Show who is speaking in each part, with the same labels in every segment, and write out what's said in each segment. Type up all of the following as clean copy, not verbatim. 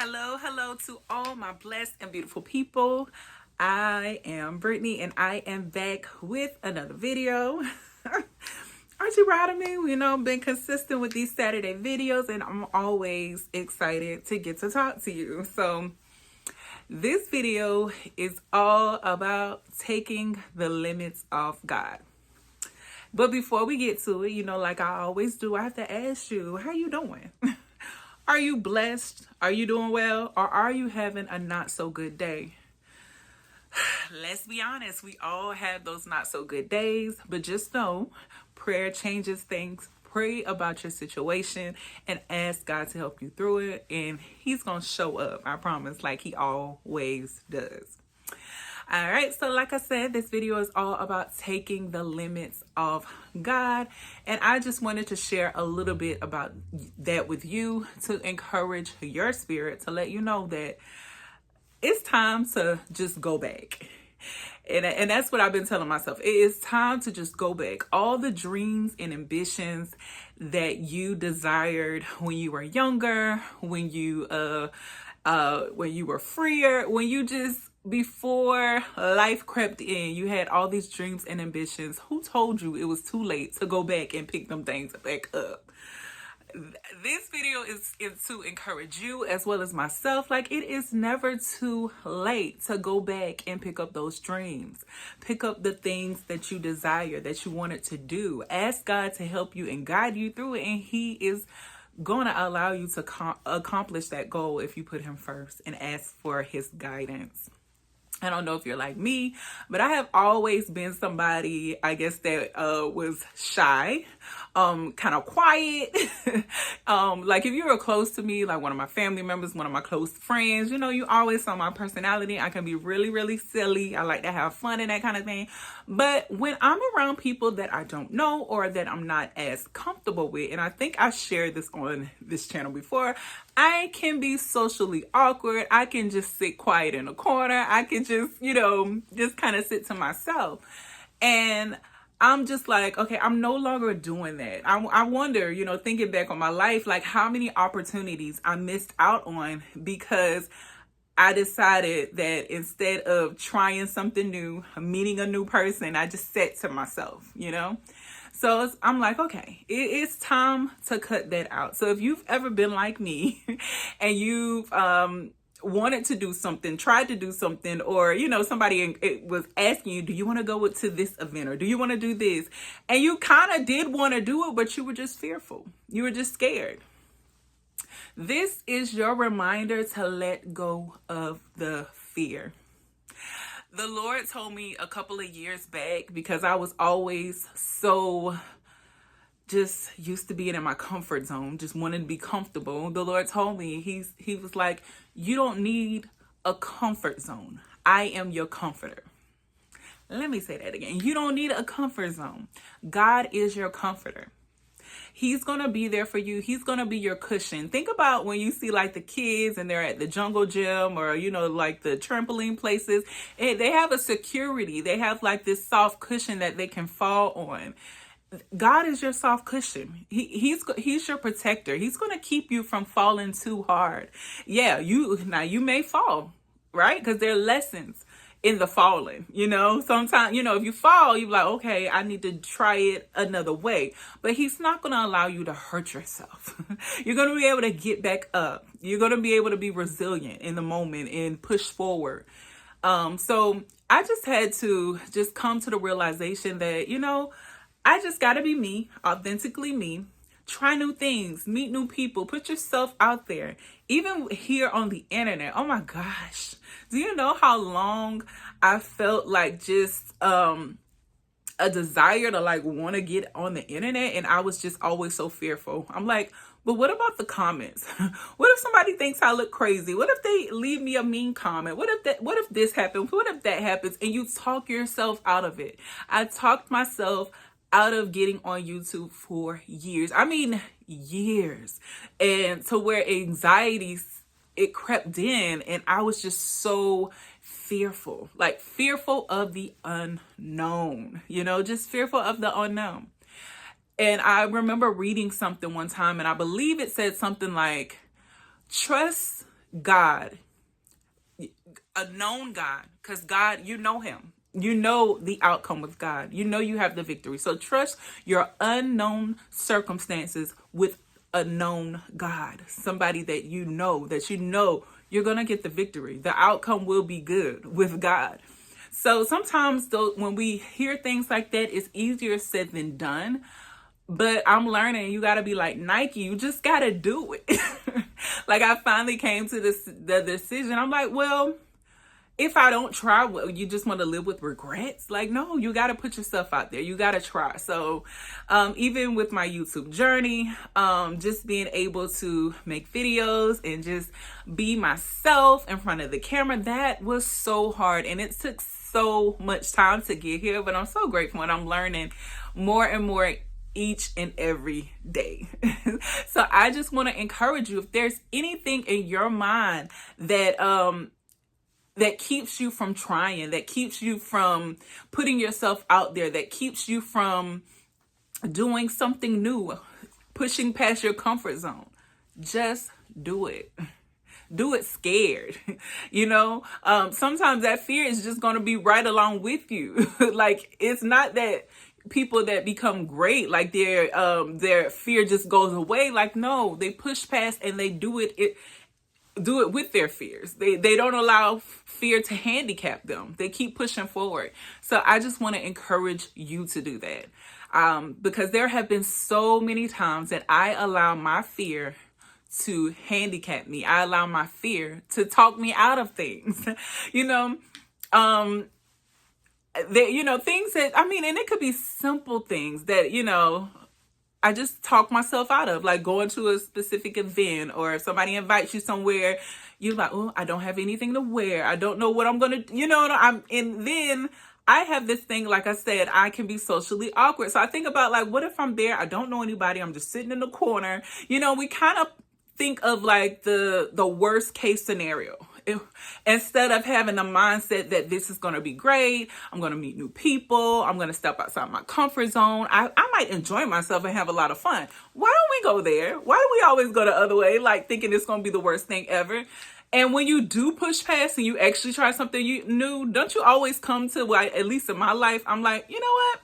Speaker 1: Hello to all my blessed and beautiful people. I am Brittany and I am back with another video. Aren't you proud of me? Been consistent with these Saturday videos and I'm always excited to get to talk to you. So this video is all about taking the limits off God. But before we get to it, like I always do, I have to ask you, how you doing? Are you blessed? Are you doing well? Or are you having a not so good day? Let's be honest, we all have those not so good days, but just know prayer changes things. Pray about your situation and ask God to help you through it, and He's going to show up, I promise, like He always does. All right, so like I said, this video is all about taking the limits of God. And I just wanted to share a little bit about that with you to encourage your spirit, to let you know that it's time to just go back. And that's what I've been telling myself. It is time to just go back. All the dreams and ambitions that you desired when you were younger, when you were freer, when you just, before life crept in, you had all these dreams and ambitions. Who told you it was too late to go back and pick them things back up? This video is to encourage you as well as myself. Like, it is never too late to go back and pick up those dreams. Pick up the things that you desire, that you wanted to do. Ask God to help you and guide you through it, and He is going to allow you to accomplish that goal if you put Him first and ask for His guidance. I don't know if you're like me, but I have always been somebody, I guess, that was shy, kind of quiet. Like if you were close to me, like one of my family members, one of my close friends, you always saw my personality. I can be really, really silly. I like to have fun and that kind of thing. But when I'm around people that I don't know or that I'm not as comfortable with, and I think I shared this on this channel before, I can be socially awkward. I can just sit quiet in a corner. I can just, just kind of sit to myself. And I'm just like, okay, I'm no longer doing that. I wonder, thinking back on my life, like how many opportunities I missed out on because I decided that instead of trying something new, meeting a new person, I just sat to myself, So I'm like, okay, it's time to cut that out. So if you've ever been like me and you've wanted to do something, tried to do something, or, somebody was asking you, do you want to go to this event or do you want to do this? And you kind of did want to do it, but you were just fearful. You were just scared. This is your reminder to let go of the fear. The Lord told me a couple of years back, because I was always so just used to being in my comfort zone, just wanting to be comfortable. The Lord told me, he was like, you don't need a comfort zone. I am your comforter. Let me say that again. You don't need a comfort zone. God is your comforter. He's going to be there for you. He's going to be your cushion. Think about when you see like the kids and they're at the jungle gym or, like the trampoline places. And they have a security. They have like this soft cushion that they can fall on. God is your soft cushion. He's your protector. He's going to keep you from falling too hard. Yeah, you may fall, right? Because there are lessons in the falling, sometimes, if you fall, you're like, okay, I need to try it another way, but He's not going to allow you to hurt yourself. You're going to be able to get back up. You're going to be able to be resilient in the moment and push forward. So I just had to just come to the realization that, I just got to be me, authentically me. Try new things, meet new people, put yourself out there. Even here on the internet, oh my gosh. Do you know how long I felt like just a desire to like want to get on the internet, and I was just always so fearful. I'm like, but what about the comments? What if somebody thinks I look crazy? What if they leave me a mean comment? What if this happens? What if that happens? And you talk yourself out of it. I talked myself out of getting on YouTube for years. I mean, years. And to where anxiety, it crept in, and I was just so fearful, like fearful of the unknown, just fearful of the unknown. And I remember reading something one time, and I believe it said something like, trust God, a known God, because God, you know him. You know the outcome with God. You know you have the victory. So trust your unknown circumstances with a known God, somebody that you know you're going to get the victory. The outcome will be good with God. So sometimes though, when we hear things like that, it's easier said than done. But I'm learning you got to be like Nike. You just got to do it. Like I finally came to the decision. I'm like, well, if I don't try, well, you just want to live with regrets? Like, no, you got to put yourself out there. You got to try. So even with my YouTube journey, just being able to make videos and just be myself in front of the camera, that was so hard. And it took so much time to get here. But I'm so grateful, and I'm learning more and more each and every day. So I just want to encourage you, if there's anything in your mind that that keeps you from trying, that keeps you from putting yourself out there, that keeps you from doing something new, pushing past your comfort zone, just do it. Do it scared. Sometimes that fear is just going to be right along with you. Like, it's not that people that become great, like their fear just goes away. Like, no, they push past and they do it with their fears. They don't allow fear to handicap them. They keep pushing forward. So I just want to encourage you to do that. Because there have been so many times that I allow my fear to handicap me. I allow my fear to talk me out of things. Things that, and it could be simple things that, I just talk myself out of, like going to a specific event, or if somebody invites you somewhere, you're like, oh, I don't have anything to wear. I don't know what I'm going to, and then I have this thing, like I said, I can be socially awkward. So I think about, like, what if I'm there? I don't know anybody. I'm just sitting in the corner. We kind of think of like the worst case scenario. Instead of having a mindset that this is going to be great, I'm going to meet new people, I'm going to step outside my comfort zone, I might enjoy myself and have a lot of fun. Why don't we go there? Why do we always go the other way, like thinking it's going to be the worst thing ever? And when you do push past and you actually try something new, don't you always come to, well, at least in my life, I'm like, you know what?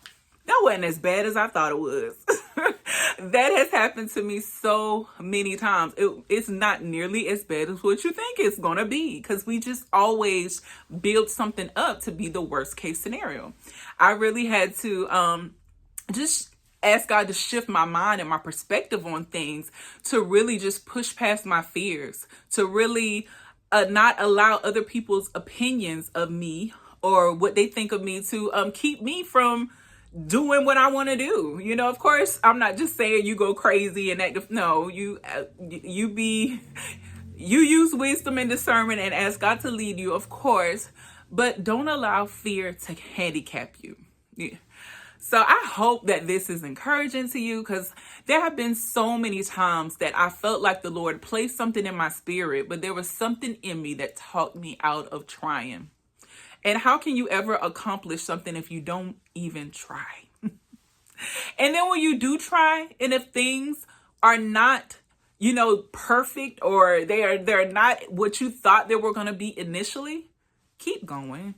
Speaker 1: That wasn't as bad as I thought it was. That has happened to me so many times. It's not nearly as bad as what you think it's going to be, because we just always build something up to be the worst case scenario. I really had to just ask God to shift my mind and my perspective on things, to really just push past my fears, to really not allow other people's opinions of me or what they think of me to keep me from doing what I want to do. Of course, I'm not just saying you go crazy and act. No, you use wisdom and discernment and ask God to lead you, of course, but don't allow fear to handicap you. Yeah. So I hope that this is encouraging to you, because there have been so many times that I felt like the Lord placed something in my spirit, but there was something in me that talked me out of trying. And how can you ever accomplish something if you don't even try? And then when you do try, and if things are not, perfect, or they're not what you thought they were going to be initially, keep going.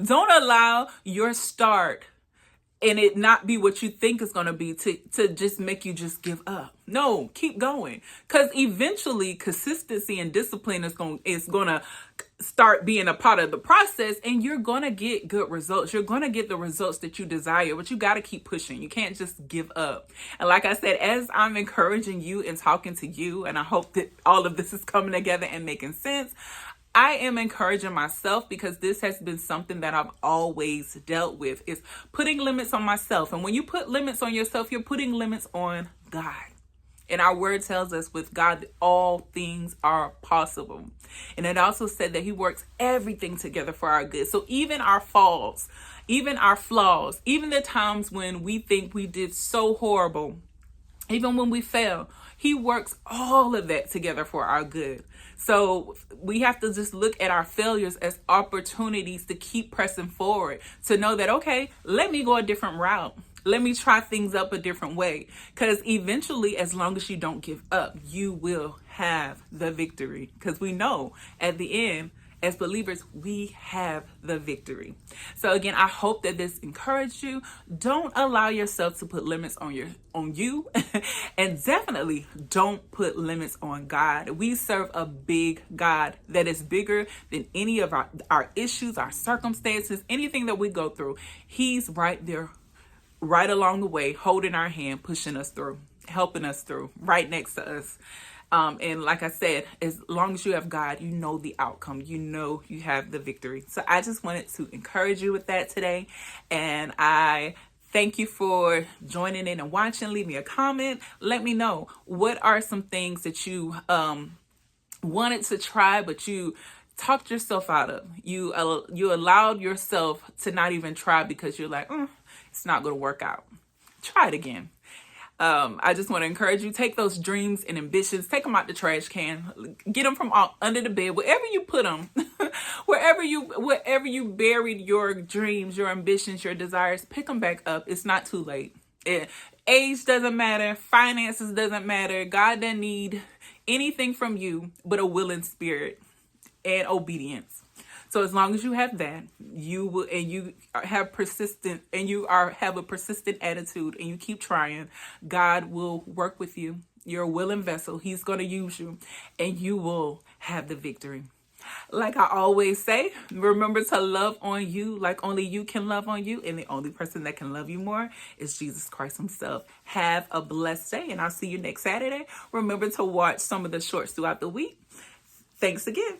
Speaker 1: Don't allow your start and it not be what you think is going to be to just make you just give up. No, keep going. Because eventually consistency and discipline is going to start being a part of the process, and you're going to get good results. You're going to get the results that you desire, but you got to keep pushing. You can't just give up. And like I said, as I'm encouraging you and talking to you, and I hope that all of this is coming together and making sense, I am encouraging myself, because this has been something that I've always dealt with, is putting limits on myself. And when you put limits on yourself, you're putting limits on God. And our word tells us with God, all things are possible. And it also said that he works everything together for our good. So even our faults, even our flaws, even the times when we think we did so horrible, even when we fail, he works all of that together for our good. So we have to just look at our failures as opportunities to keep pressing forward, to know that, okay, let me go a different route. Let me try things up a different way. Because eventually, as long as you don't give up, you will have the victory. Because we know at the end, as believers, we have the victory. So again, I hope that this encouraged you. Don't allow yourself to put limits on you and definitely don't put limits on God. We serve a big God that is bigger than any of our issues, our circumstances, anything that we go through. He's right there, right along the way, holding our hand, pushing us through, helping us through, right next to us. And like I said, as long as you have God, you know the outcome. You know you have the victory. So I just wanted to encourage you with that today. And I thank you for joining in and watching. Leave me a comment. Let me know, what are some things that you wanted to try, but you talked yourself out of. You allowed yourself to not even try because you're like, it's not going to work out. Try it again. I just want to encourage you, take those dreams and ambitions, take them out the trash can, get them from under the bed, wherever you put them, wherever you buried your dreams, your ambitions, your desires, pick them back up. It's not too late. Age doesn't matter. Finances doesn't matter. God doesn't need anything from you but a willing spirit and obedience. So as long as you have that, you will, and you have have a persistent attitude, and you keep trying, God will work with you. You're a willing vessel. He's going to use you, and you will have the victory. Like I always say, remember to love on you like only you can love on you, and the only person that can love you more is Jesus Christ himself. Have a blessed day, and I'll see you next Saturday. Remember to watch some of the shorts throughout the week. Thanks again.